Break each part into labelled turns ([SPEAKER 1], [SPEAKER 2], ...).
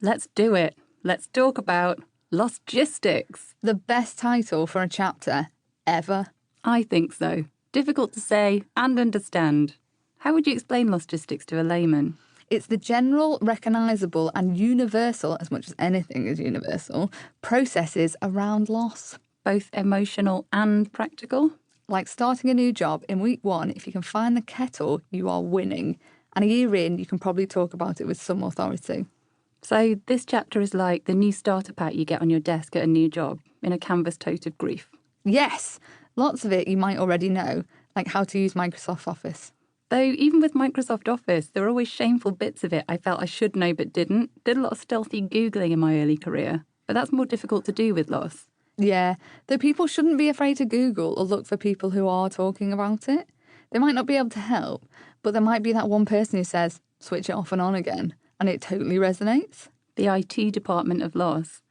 [SPEAKER 1] Let's do it. Let's talk about logistics.
[SPEAKER 2] The best title for a chapter ever.
[SPEAKER 1] I think so. Difficult to say and understand. How would you explain logistics to a layman?
[SPEAKER 2] It's the general, recognisable and universal, as much as anything is universal, processes around loss.
[SPEAKER 1] Both emotional and practical?
[SPEAKER 2] Like starting a new job in week 1, if you can find the kettle, you are winning. And a year in, you can probably talk about it with some authority.
[SPEAKER 1] So this chapter is like the new starter pack you get on your desk at a new job, in a canvas tote of grief.
[SPEAKER 2] Yes, lots of it you might already know, like how to use Microsoft Office.
[SPEAKER 1] Though even with Microsoft Office, there were always shameful bits of it I felt I should know but didn't. Did a lot of stealthy Googling in my early career, but that's more difficult to do with loss.
[SPEAKER 2] Yeah, though people shouldn't be afraid to Google or look for people who are talking about it. They might not be able to help, but there might be that one person who says, switch it off and on again, and it totally resonates.
[SPEAKER 1] The IT department of loss.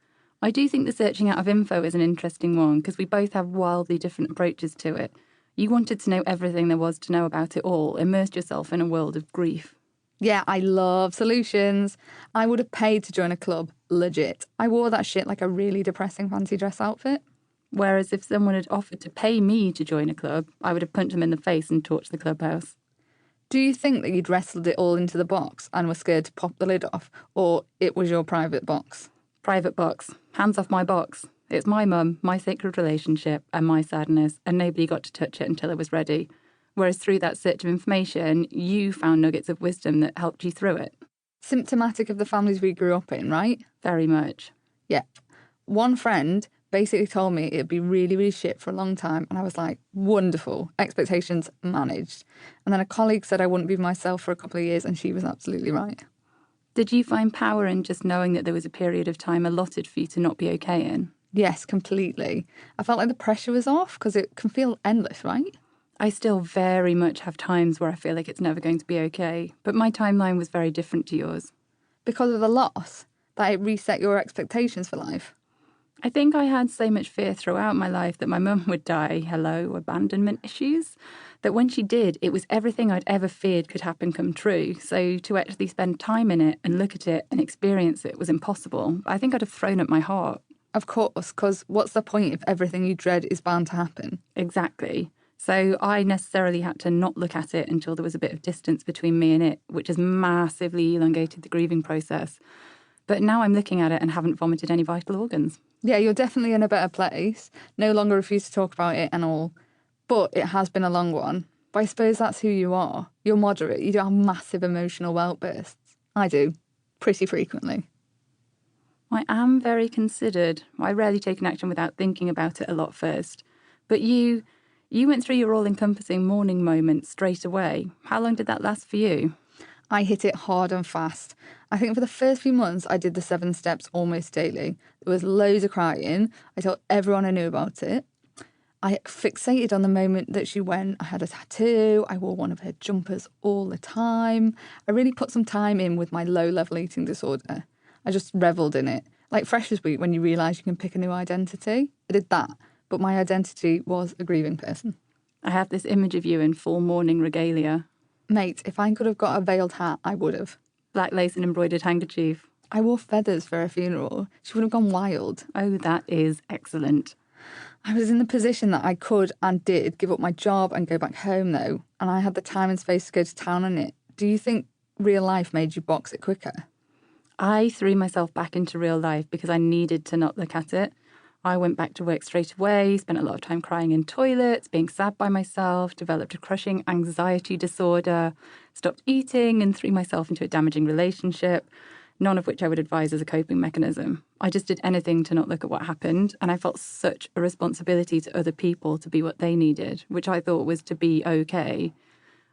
[SPEAKER 1] I do think the searching out of info is an interesting one because we both have wildly different approaches to it. You wanted to know everything there was to know about it all, immersed yourself in a world of grief.
[SPEAKER 2] Yeah, I love solutions. I would have paid to join a club, legit. I wore that shit like a really depressing fancy dress outfit.
[SPEAKER 1] Whereas if someone had offered to pay me to join a club, I would have punched them in the face and torched the clubhouse.
[SPEAKER 2] Do you think that you'd wrestled it all into the box and were scared to pop the lid off, or it was your private box?
[SPEAKER 1] Private box. Hands off my box. It's my mum, my sacred relationship, and my sadness, and nobody got to touch it until it was ready. Whereas through that search of information, you found nuggets of wisdom that helped you through it.
[SPEAKER 2] Symptomatic of the families we grew up in, right?
[SPEAKER 1] Very much.
[SPEAKER 2] Yep. One friend basically told me it'd be really, really shit for a long time, and I was like, wonderful, expectations managed. And then a colleague said I wouldn't be myself for a couple of years, and she was absolutely right.
[SPEAKER 1] Did you find power in just knowing that there was a period of time allotted for you to not be okay in?
[SPEAKER 2] Yes, completely. I felt like the pressure was off, because it can feel endless, right?
[SPEAKER 1] I still very much have times where I feel like it's never going to be okay, but my timeline was very different to yours.
[SPEAKER 2] Because of the loss, that it reset your expectations for life.
[SPEAKER 1] I think I had so much fear throughout my life that my mum would die, hello, abandonment issues, that when she did, it was everything I'd ever feared could happen come true. So to actually spend time in it and look at it and experience it was impossible. I think I'd have thrown up my heart.
[SPEAKER 2] Of course, because what's the point if everything you dread is bound to happen?
[SPEAKER 1] Exactly. So I necessarily had to not look at it until there was a bit of distance between me and it, which has massively elongated the grieving process. But now I'm looking at it and haven't vomited any vital organs.
[SPEAKER 2] Yeah, you're definitely in a better place. No longer refuse to talk about it and all. But it has been a long one. But I suppose that's who you are. You're moderate. You don't have massive emotional outbursts. I do. Pretty frequently.
[SPEAKER 1] I am very considered. I rarely take an action without thinking about it a lot first. But you went through your all-encompassing mourning moment straight away. How long did that last for you?
[SPEAKER 2] I hit it hard and fast. I think for the first few months, I did the 7 steps almost daily. There was loads of crying. I told everyone I knew about it. I fixated on the moment that she went. I had a tattoo. I wore one of her jumpers all the time. I really put some time in with my low-level eating disorder. I just revelled in it. Like Freshers Week when you realise you can pick a new identity. I did that, but my identity was a grieving person.
[SPEAKER 1] I have this image of you in full mourning regalia.
[SPEAKER 2] Mate, if I could have got a veiled hat, I would have.
[SPEAKER 1] Black lace and embroidered handkerchief.
[SPEAKER 2] I wore feathers for her funeral. She would have gone wild.
[SPEAKER 1] Oh, that is excellent.
[SPEAKER 2] I was in the position that I could and did give up my job and go back home, though, and I had the time and space to go to town on it. Do you think real life made you box it quicker?
[SPEAKER 1] I threw myself back into real life because I needed to not look at it. I went back to work straight away, spent a lot of time crying in toilets, being sad by myself, developed a crushing anxiety disorder, stopped eating and threw myself into a damaging relationship, none of which I would advise as a coping mechanism. I just did anything to not look at what happened, and I felt such a responsibility to other people to be what they needed, which I thought was to be okay.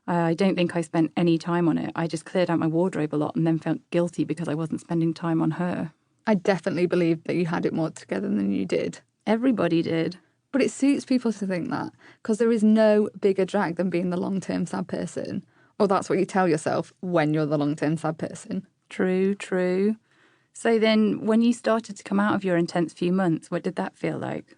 [SPEAKER 1] I don't think I spent any time on it. I just cleared out my wardrobe a lot and then felt guilty because I wasn't spending time on her.
[SPEAKER 2] I definitely believed that you had it more together than you did.
[SPEAKER 1] Everybody did.
[SPEAKER 2] But it suits people to think that, because there is no bigger drag than being the long-term sad person. Or that's what you tell yourself when you're the long-term sad person.
[SPEAKER 1] True, true. So then, when you started to come out of your intense few months, what did that feel like?